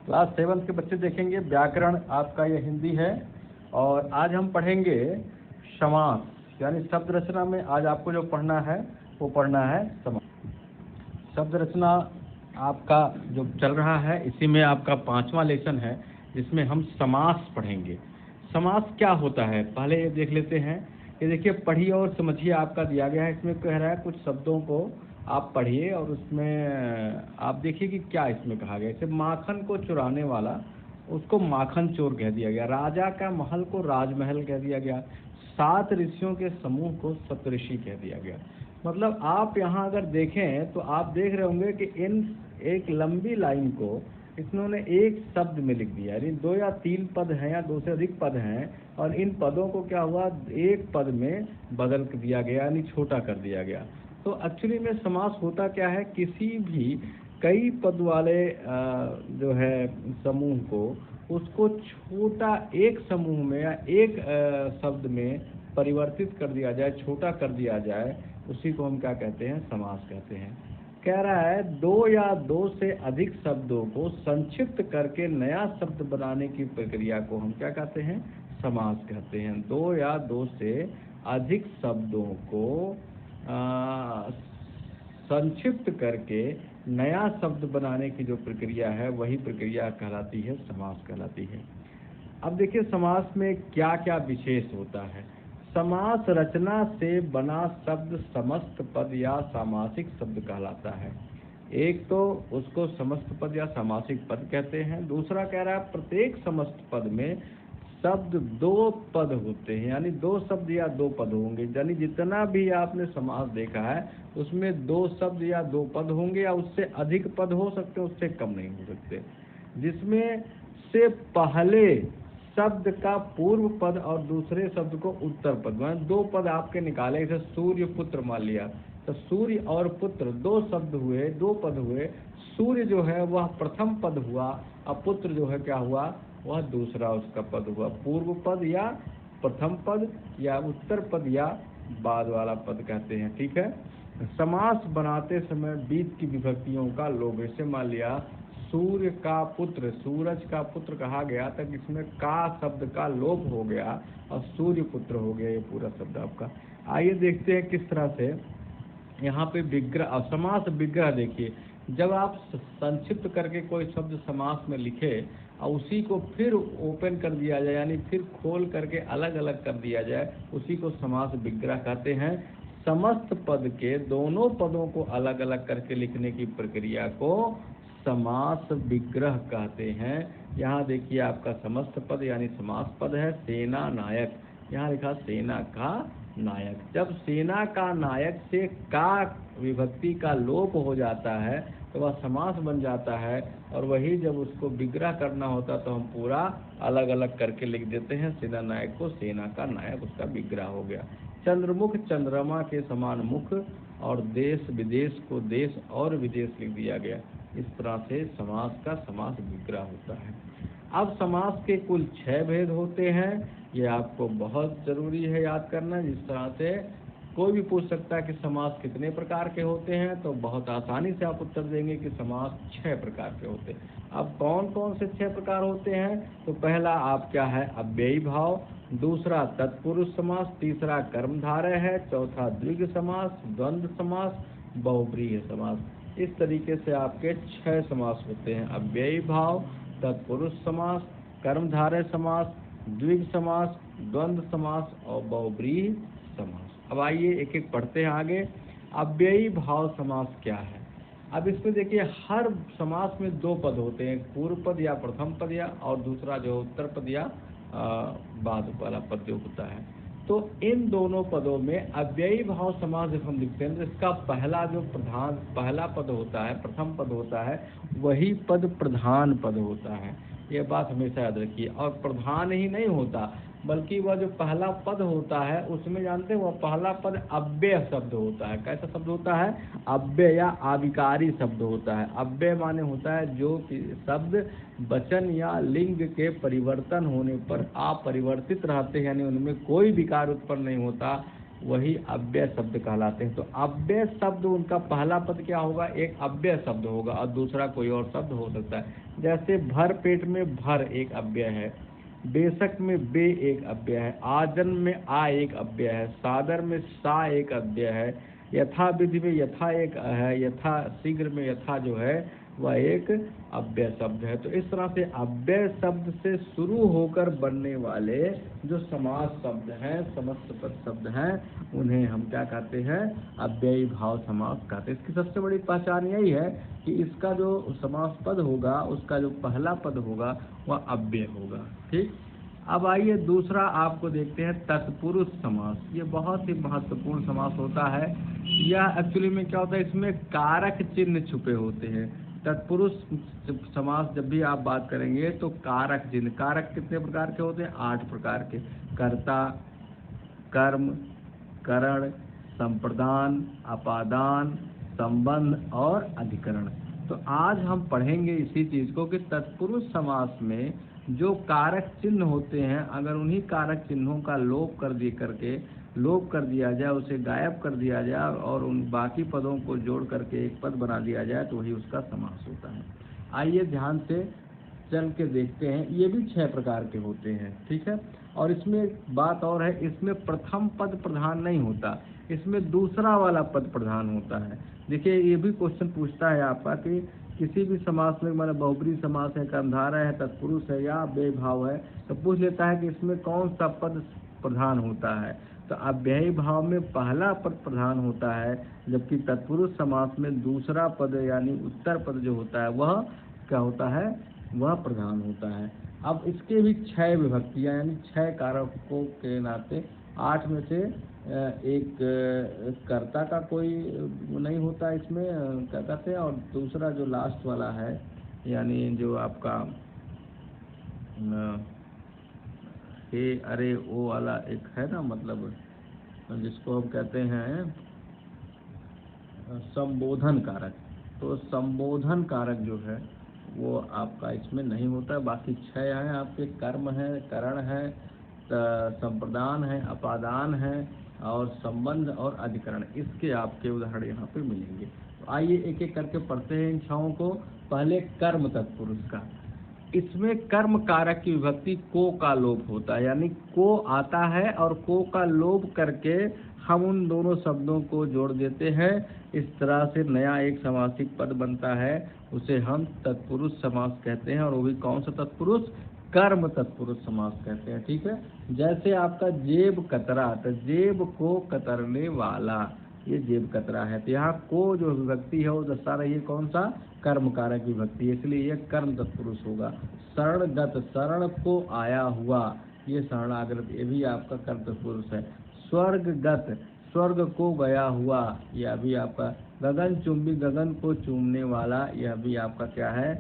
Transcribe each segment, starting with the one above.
Class 7 के बच्चे देखेंगे व्याकरण, आपका ये हिंदी है। और आज हम पढ़ेंगे समास, यानी शब्द रचना में आज आपको जो पढ़ना है वो पढ़ना है समास। शब्द रचना आपका जो चल रहा है, इसी में आपका 5वां लेसन है जिसमें हम समास पढ़ेंगे। समास क्या होता है पहले ये देख लेते हैं। ये देखिए, पढ़िए और समझिए आपका दिया गया है। इसमें कह रहा है कुछ शब्दों को आप पढ़िए और उसमें आप देखिए कि क्या इसमें कहा गया। जैसे माखन को चुराने वाला, उसको माखन चोर कह दिया गया। राजा का महल को राजमहल कह दिया गया। 7 ऋषियों के समूह को सप्तऋषि कह दिया गया। मतलब आप यहाँ अगर देखें तो आप देख रहे होंगे कि इन एक लंबी लाइन को इन्होंने एक शब्द में लिख दिया, यानी 2 या 3 पद हैं या 2 से अधिक पद हैं, और इन पदों को क्या हुआ, एक पद में बदल दिया गया, यानी छोटा कर दिया गया। तो एक्चुअली में समास होता क्या है, किसी भी कई पद वाले जो है समूह को, उसको छोटा एक समूह में या एक शब्द में परिवर्तित कर दिया जाए, छोटा कर दिया जाए, उसी को हम क्या कहते हैं, समास कहते हैं। कह रहा है 2 या 2 से अधिक शब्दों को संक्षिप्त करके नया शब्द बनाने की प्रक्रिया को हम क्या कहते हैं, समास कहते हैं। 2 या 2 से अधिक शब्दों को संक्षिप्त करके नया शब्द बनाने की जो प्रक्रिया है, वही प्रक्रिया कहलाती है, समास कहलाती है। अब देखिए समास में क्या क्या विशेष होता है। समास रचना से बना शब्द समस्त पद या सामासिक शब्द कहलाता है। एक तो उसको समस्त पद या सामासिक पद कहते हैं। दूसरा कह रहा है प्रत्येक समस्त पद में शब्द 2 पद होते हैं, यानी 2 शब्द या 2 पद होंगे। यानी जितना भी आपने समास देखा है उसमें 2 शब्द या 2 पद होंगे, या उससे अधिक पद हो सकते हैं, उससे कम नहीं हो सकते। जिसमें से पहले शब्द का पूर्व पद और दूसरे शब्द को उत्तर पद, मतलब 2 पद आपके निकाले। जैसे सूर्य पुत्र मान लिया, तो सूर्य और पुत्र 2 शब्द हुए, 2 पद हुए। सूर्य जो है वह प्रथम पद हुआ, और पुत्र जो है क्या हुआ, वह दूसरा उसका पद हुआ। पूर्व पद या प्रथम पद या उत्तर पद या बाद वाला पद कहते हैं। ठीक है। समास बनाते समय बीच की विभक्तियों का लोप, जैसे मान लिया सूर्य का पुत्र, सूरज का पुत्र कहा गया, तब इसमें का शब्द का लोप हो गया और सूर्य पुत्र हो गया ये पूरा शब्द आपका। आइए देखते हैं किस तरह से यहाँ पे विग्रह, समास विग्रह। देखिए, जब आप संक्षिप्त करके कोई शब्द समास में लिखे और उसी को फिर ओपन कर दिया जाए, यानी फिर खोल करके अलग अलग कर दिया जाए, उसी को समास विग्रह कहते हैं। समस्त पद के दोनों पदों को अलग अलग करके लिखने की प्रक्रिया को समास विग्रह कहते हैं। यहाँ देखिए आपका समस्त पद यानी समास पद है। सेना नायक, यहाँ लिखा सेना का नायक। जब सेना का नायक से का विभक्ति का लोप हो जाता है तो वह समास बन जाता है, और वही जब उसको विग्रह करना होता तो हम पूरा अलग अलग करके लिख देते हैं। सेना नायक को सेना का नायक, उसका विग्रह हो गया। चंद्रमुख चंद्रमा के समान मुख, और देश विदेश को देश और विदेश लिख दिया गया। इस तरह से समास का समास विग्रह होता है। अब समास के कुल 6 भेद होते हैं, ये आपको बहुत ज़रूरी है याद करना। जिस तरह से कोई भी पूछ सकता है कि समास कितने प्रकार के होते हैं, तो बहुत आसानी से आप उत्तर देंगे कि समास 6 प्रकार के होते हैं। अब कौन कौन से 6 प्रकार होते हैं, तो पहला आप क्या है, अव्ययी भाव। दूसरा तत्पुरुष समास। तीसरा कर्मधारय है। चौथा द्विग समास, द्वंद्व समास, बहुव्रीहि समास। इस तरीके से आपके 6 समास होते हैं, अव्ययी भाव, तत्पुरुष समास, कर्मधारय समास, द्विग समास, द्वंद्व समास और बहुव्रीहि समास। अब आइए एक एक पढ़ते हैं आगे। अव्ययी भाव समास क्या है। अब इसमें देखिए, हर समास में 2 पद होते हैं, पूर्व पद या प्रथम पद या, और दूसरा जो उत्तर पद या बाद वाला पद जो होता है। तो इन दोनों पदों में अव्ययी भाव समास जब हम लिखते हैं तो इसका पहला जो पहला पद होता है, प्रथम पद होता है, वही पद प्रधान पद होता है। ये बात हमेशा याद रखिए। और प्रधान ही नहीं होता, बल्कि वह जो पहला पद होता है उसमें जानते हैं, वह पहला पद अव्यय शब्द होता है। कैसा शब्द होता है, अव्यय या आविकारी शब्द होता है। अव्यय माने होता है जो शब्द वचन या लिंग के परिवर्तन होने पर अपरिवर्तित रहते हैं, यानी उनमें कोई विकार उत्पन्न नहीं होता, वही अव्यय शब्द कहलाते हैं। तो अव्यय शब्द उनका पहला पद क्या होगा, एक अव्यय शब्द होगा और दूसरा कोई और शब्द हो सकता है। जैसे भर पेट में भर एक अव्यय है, बेशक में बे एक अव्यय है, आजन्म में आ एक अव्यय है, सादर में सा एक अव्यय है, यथा विधि में यथा एक है, यथा शीघ्र में यथा जो है वह एक अव्यय शब्द है। तो इस तरह से अव्यय शब्द से शुरू होकर बनने वाले जो समास शब्द हैं, समस्त पद शब्द हैं, उन्हें हम क्या कहते हैं, अव्ययी भाव समास कहते हैं। इसकी सबसे बड़ी पहचान यही है कि इसका जो समास पद होगा, उसका जो पहला पद होगा वह अव्यय होगा। ठीक, अब आइए दूसरा आपको देखते हैं तत्पुरुष समास। ये बहुत ही महत्वपूर्ण समास होता है। यह एक्चुअली में क्या होता है, इसमें कारक चिन्ह छुपे होते हैं। तत्पुरुष समास जब भी आप बात करेंगे तो कारक चिन्ह, कारक कितने प्रकार के होते हैं, 8 प्रकार के, कर्ता, कर्म, करण, संप्रदान, अपादान, संबंध और अधिकरण। तो आज हम पढ़ेंगे इसी चीज को कि तत्पुरुष समास में जो कारक चिन्ह होते हैं, अगर उन्हीं कारक चिन्हों का लोप कर दिया जाए, उसे गायब कर दिया जाए और उन बाकी पदों को जोड़ करके एक पद बना दिया जाए तो वही उसका समास होता है। आइए ध्यान से चल के देखते हैं। ये भी 6 प्रकार के होते हैं, ठीक है। और इसमें एक बात और है, इसमें प्रथम पद प्रधान नहीं होता, इसमें दूसरा वाला पद प्रधान होता है। देखिए, ये भी क्वेश्चन पूछता है आपका कि किसी भी समास में, मतलब बहुब्रीहि समास है, कर्मधारय है, तत्पुरुष है या बेभाव है, तो पूछ लेता है कि इसमें कौन सा पद प्रधान होता है। तो अव्ययी भाव में पहला पद प्रधान होता है, जबकि तत्पुरुष समास में दूसरा पद यानी उत्तर पद जो होता है वह क्या होता है, वह प्रधान होता है। अब इसके भी 6 विभक्तियां यानी 6 कारकों के नाते 8 में से एक कर्ता का कोई नहीं होता इसमें, क्या कहते हैं, और दूसरा जो लास्ट वाला है यानी जो आपका हे अरे ओ वाला एक है ना, मतलब जिसको हम कहते हैं संबोधन कारक। तो संबोधन कारक जो है वो आपका इसमें नहीं होता। बाकी 6 हैं आपके, कर्म है, करण है, संप्रदान है, अपादान है और संबंध और अधिकरण। इसके आपके उदाहरण यहाँ पे मिलेंगे। तो आइए एक एक करके पढ़ते हैं इन 6 को। पहले कर्म तत्पुरुष का, इसमें कर्म कारक की विभक्ति को का लोप होता है, यानी को आता है और को का लोप करके हम उन दोनों शब्दों को जोड़ देते हैं। इस तरह से नया एक समासिक पद बनता है, उसे हम तत्पुरुष समास कहते हैं। और वो भी कौन सा तत्पुरुष, कर्म तत्पुरुष समास कहते हैं। ठीक है, जैसे आपका जेब कतरा, तो जेब को कतरने वाला, ये जेब कतरा है। तो यहाँ को जो विभक्ति है वो दर्शा रही है कौन सा, कर्म कारक विभक्ति, इसलिए ये कर्म तत्पुरुष होगा। शरणगत, शरण को आया हुआ, ये शरणागत, ये भी आपका कर्म तत्पुरुष है। स्वर्गगत, स्वर्ग को गया हुआ, यह भी आपका। गगन चुंबी, गगन को चूमने वाला, यह भी आपका क्या है,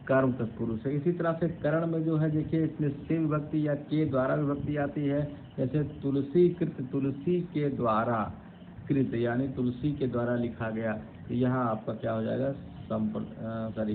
कर्म तत्पुरुष है। इसी तरह से करण में जो है देखिए, इसमें से विभक्ति या के द्वारा विभक्ति आती है। जैसे तुलसी कृत, तुलसी के द्वारा, कृत यानी तुलसी के द्वारा लिखा गया, तो यहाँ आपका क्या हो जाएगा,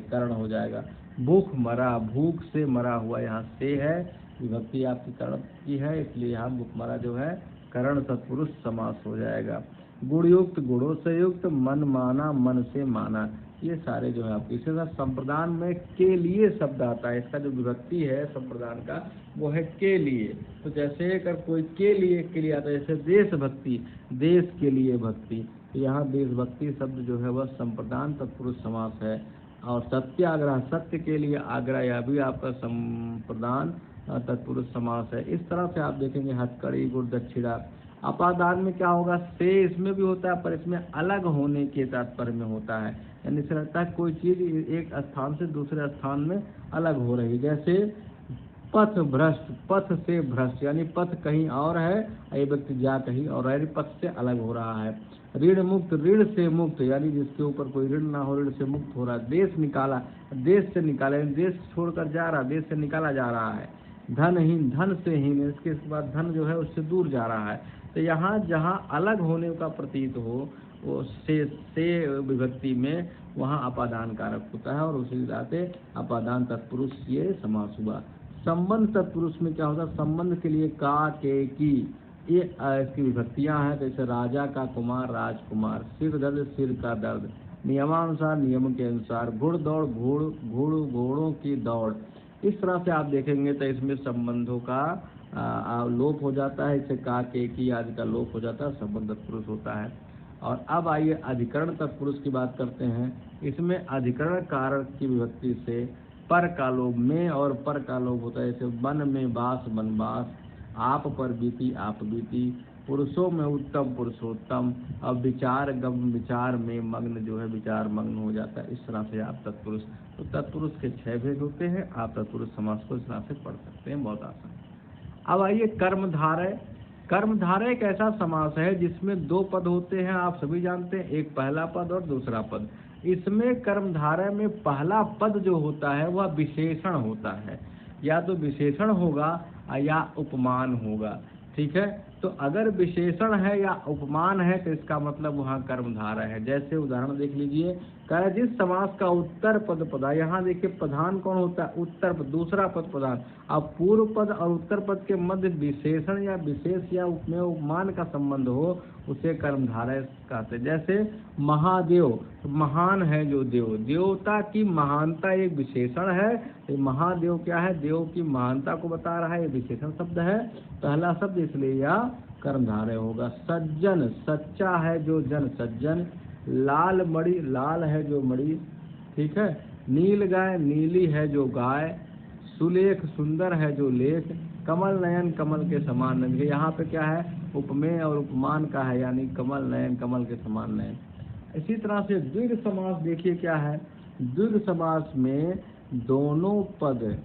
करण हो जाएगा। भूख मरा, भूख से मरा हुआ, यहाँ से है, विभक्ति आपकी करण की है, इसलिए यहाँ भूख मरा जो है करण तत्पुरुष समास हो जाएगा। गुणयुक्त, गुणों से युक्त, मन माना, मन से माना, ये सारे जो है आपके। इसी तरह संप्रदान में के लिए शब्द आता है, इसका जो विभक्ति है संप्रदान का वो है के लिए। तो जैसे अगर कोई के लिए आता है, जैसे देशभक्ति, देश के लिए भक्ति, तो यहाँ देशभक्ति शब्द जो है वह संप्रदान तत्पुरुष समास है। और सत्याग्रह, सत्य के लिए आग्रह, यह भी आपका संप्रदान तत्पुरुष समास है। इस तरह से आप देखेंगे हथकड़ी, गुड़ दक्षिणा। अपादान में क्या होगा, से इसमें भी होता है पर इसमें अलग होने के तात्पर्य में होता है, यानी इसे लगता है कोई चीज एक स्थान से दूसरे स्थान में अलग हो रही। जैसे पथ भ्रष्ट, पथ से भ्रष्ट, यानी पथ कहीं और है, ये व्यक्ति जा कहीं और है, पथ से अलग हो रहा है। ऋण मुक्त, ऋण से मुक्त, यानी जिसके ऊपर कोई ऋण ना हो, ऋण से मुक्त हो रहा है। देश निकाला, देश से निकाला, यानी देश छोड़कर जा रहा, देश से निकाला जा रहा है। धनहीन, धन से हीन, इसके बाद धन जो है उससे दूर जा रहा है। तो यहाँ जहाँ अलग होने का प्रतीत हो, वो से विभक्ति में वहाँ अपादान कारक होता है, और उसी तरह से अपादान तत्पुरुष ये समास हुआ। संबंध तत्पुरुष में क्या होता है, संबंध के लिए का, के, की, ये इसकी विभक्तियां हैं। जैसे राजा का कुमार राजकुमार, सिर दर्द सिर का दर्द, नियमानुसार नियम के अनुसार, घुड़ दौड़ घोड़ों की दौड़। इस तरह से आप देखेंगे तो इसमें संबंधों का लोप हो जाता है। इसे का के की आदि का लोप हो जाता है, संबंध तत्पुरुष होता है। और अब आइए अधिकरण तत्पुरुष की बात करते हैं। इसमें अधिकरण कारक की विभक्ति से पर का लोप, में और पर का लोप होता है। जैसे वन में बास बनबास, आप पर बीती आप बीती, पुरुषों में उत्तम पुरुषोत्तम। अब विचार गम विचार में मग्न जो है विचार मग्न हो जाता है। इस तरह से आप तत्पुरुष, तो तत्पुरुष के 6 भेद होते हैं। आप तत्पुरुष समास को इस तरह से पढ़ सकते हैं, बहुत आसान। अब आइए कर्मधारय। कर्मधारय एक ऐसा समास है जिसमें 2 पद होते हैं, आप सभी जानते हैं, एक पहला पद और दूसरा पद। इसमें कर्मधारय में पहला पद जो होता है वह विशेषण होता है, या तो विशेषण होगा या उपमान होगा, ठीक है। तो अगर विशेषण है या उपमान है तो इसका मतलब वहाँ कर्मधारय है। जैसे उदाहरण देख लीजिए, कह रहे जिस समास का उत्तर पद प्रधान, यहाँ देखिए प्रधान कौन होता है, उत्तर पद, दूसरा पद प्रधान। अब पूर्व पद और उत्तर पद के मध्य विशेषण या विशेष या उपमेय उपमान का संबंध हो उसे कर्मधारय कहते हैं। जैसे महादेव, तो महान है जो देव, देवता की महानता एक विशेषण है। तो महादेव क्या है, देव की महानता को बता रहा है, ये विशेषण शब्द है, पहला शब्द, इसलिए यह कर्मधारय होगा। सज्जन, सच्चा है जो जन, सज्जन। लाल मणि, लाल है जो मणि, ठीक है। नील गाय, नीली है जो गाय। सुलेख, सुंदर है जो लेख। कमल नयन, कमल के समान नयन। यहाँ पे क्या है, उपमेय और उपमान का है, यानी कमल नयन, कमल के समान नयन। इसी तरह से द्विग समास देखिए क्या है, द्विग समास में दोनों पद,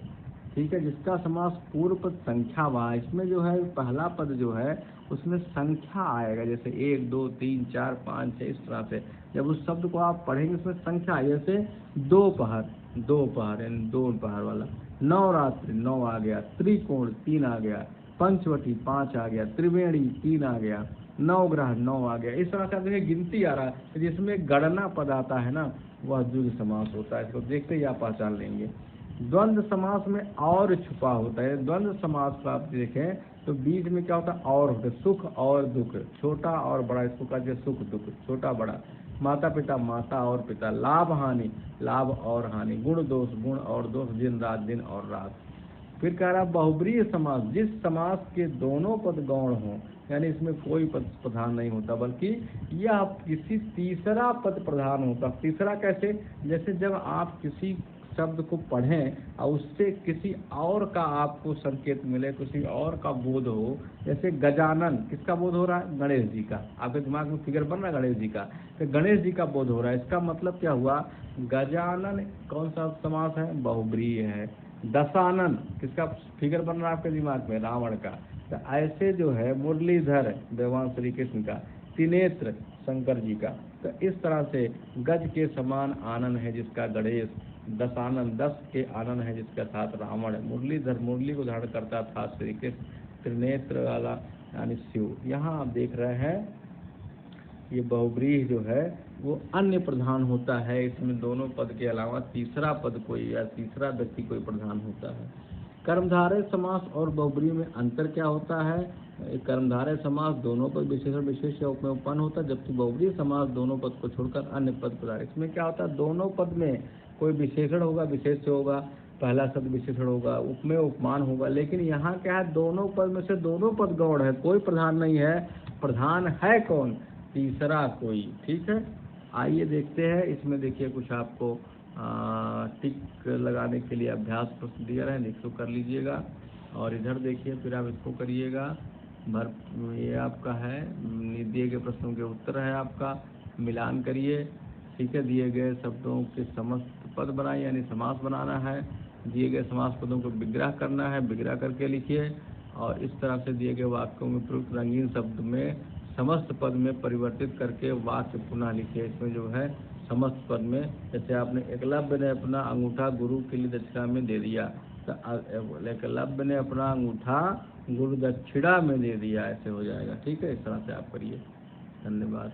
ठीक है, जिसका समास पूर्व पद संख्या हुआ, इसमें जो है पहला पद जो है उसमें संख्या आएगा। जैसे 1 2 3 4 5 6, इस तरह से जब उस शब्द को आप पढ़ेंगे उसमें संख्या, जैसे दोपहर, दोपहर यानी दोपहर वाला। नवरात्रि, 9 आ गया। त्रिकोण, 3 आ गया। पंचवटी, 5 आ गया। त्रिवेणी, 3 आ गया। नवग्रह, 9 आ गया। इस तरह से देखिए गिनती आ रहा है, जिसमें गणना पद आता है ना, वह द्विग समास होता है। इसको देखते ही आप पहचान लेंगे। द्वंद्व समास में और छुपा होता है। द्वंद्व समास को आप देखें तो बीच में क्या होता है, और होता है, सुख और दुख, छोटा और बड़ा, इसको कहते हैं सुख दुख, छोटा बड़ा। माता पिता, माता और पिता। लाभ हानि, लाभ और हानि। गुण दोष, गुण और दोष। दिन रात, दिन और रात। फिर कह रहा बहुब्रीहि समास, जिस समास के दोनों पद गौण हों, यानी इसमें कोई पद प्रधान नहीं होता, बल्कि यह किसी तीसरा पद प्रधान होता। तीसरा कैसे, जैसे जब आप किसी शब्द को पढ़ें और उससे किसी और का आपको संकेत मिले, किसी और का बोध हो। जैसे गजानन, किसका बोध हो रहा है, गणेश जी का। आपके दिमाग में फिगर बन रहा है गणेश जी का, तो गणेश जी का बोध हो रहा है। इसका मतलब क्या हुआ, गजानन कौन सा समास है, बहुब्रीहि है। दशानन, किसका फिगर बन रहा है आपके दिमाग में, रावण का। तो ऐसे जो है मुरलीधर, भगवान श्री कृष्ण का। त्रिनेत्र, शंकर जी का। तो इस तरह से गज के समान आनन है जिसका गणेश। दशानन, 10 के आनन है जिसका साथ रावण। मुरलीधर, मुरली को धारण करता था श्री कृष्ण। त्रिनेत्र वाला यानी शिव। यहाँ आप देख रहे हैं ये बहुब्रीहि जो है वो अन्य प्रधान होता है। इसमें दोनों पद के अलावा तीसरा पद कोई या तीसरा व्यक्ति कोई प्रधान होता है। कर्मधारय समास और बहुब्रीहि में अंतर क्या होता है, कर्मधारय समास दोनों पद विशेषण विशेष या उपमेय उपमान होता है, जबकि बहुब्रीहि समास दोनों पद को छोड़कर अन्य पद प्रधान। इसमें क्या होता है, दोनों पद में कोई विशेषण होगा, विशेष्य होगा, पहला शब्द विशेषण होगा, उपमेय उपमान होगा। लेकिन यहाँ क्या है, दोनों पद में से दोनों पद गौण है, कोई प्रधान नहीं है। प्रधान है कौन, तीसरा कोई, ठीक है। आइए देखते हैं, इसमें देखिए कुछ आपको टिक लगाने के लिए अभ्यास प्रश्न दिया है, इसको कर लीजिएगा। और इधर देखिए फिर आप इसको करिएगा। ये आपका है, दिए गए प्रश्नों के उत्तर है आपका, मिलान करिए, ठीक है। दिए गए शब्दों के समस्त पद बनाए, यानी समास बनाना है। दिए गए समास पदों को विग्रह करना है, विग्रह करके लिखिए। और इस तरह से दिए गए वाक्यों में प्रयुक्त रंगीन शब्द में समस्त पद में परिवर्तित करके वाक्य पुनः लिखिए। इसमें जो है समस्त पद में, जैसे आपने एकलव्य ने अपना अंगूठा गुरु के लिए दक्षिणा में दे दिया, तो एकलव्य ने अपना अंगूठा गुरु दक्षिणा में दे दिया, ऐसे हो जाएगा, ठीक है। इस तरह से आप करिए। धन्यवाद।